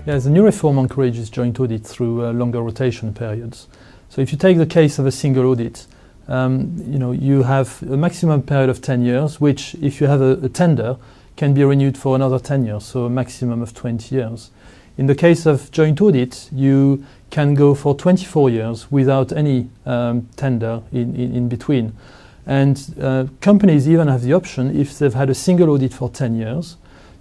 Yes, the new reform encourages joint audit through longer rotation periods. So if you take the case of a single audit, you have a maximum period of 10 years, which if you have a tender, can be renewed for another 10 years, so a maximum of 20 years. In the case of joint audit, you can go for 24 years without any tender in between. And companies even have the option, if they've had a single audit for 10 years,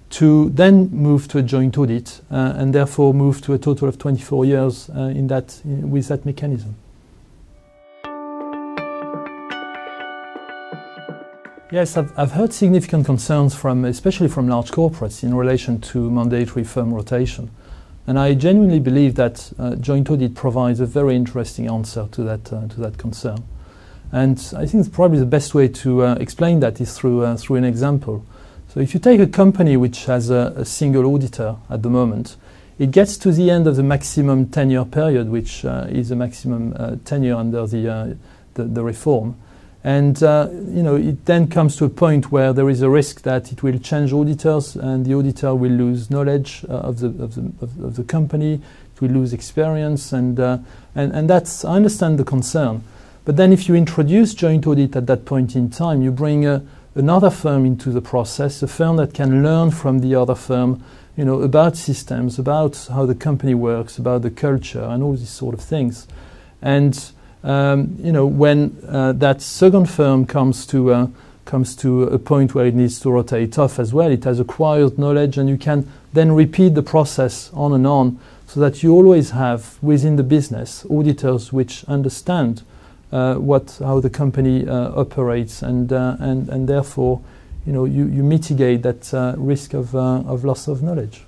to then move to a joint audit and therefore move to a total of 24 years with that mechanism. Yes, I've heard significant concerns especially from large corporates in relation to mandatory firm rotation. And I genuinely believe that joint audit provides a very interesting answer to that concern. And I think probably the best way to explain that is through an example. So if you take a company which has a single auditor at the moment, it gets to the end of the maximum 10-year period, which is the maximum tenure under the reform. And it then comes to a point where there is a risk that it will change auditors, and the auditor will lose knowledge of the company, it will lose experience, and that's, I understand the concern. But then if you introduce joint audit at that point in time, you bring another firm into the process, a firm that can learn from the other firm, about systems, about how the company works, about the culture, and all these sort of things. And when that second firm comes to a point where it needs to rotate off as well, it has acquired knowledge, and you can then repeat the process on and on, so that you always have within the business auditors which understand how the company operates, and therefore you mitigate that risk of loss of knowledge.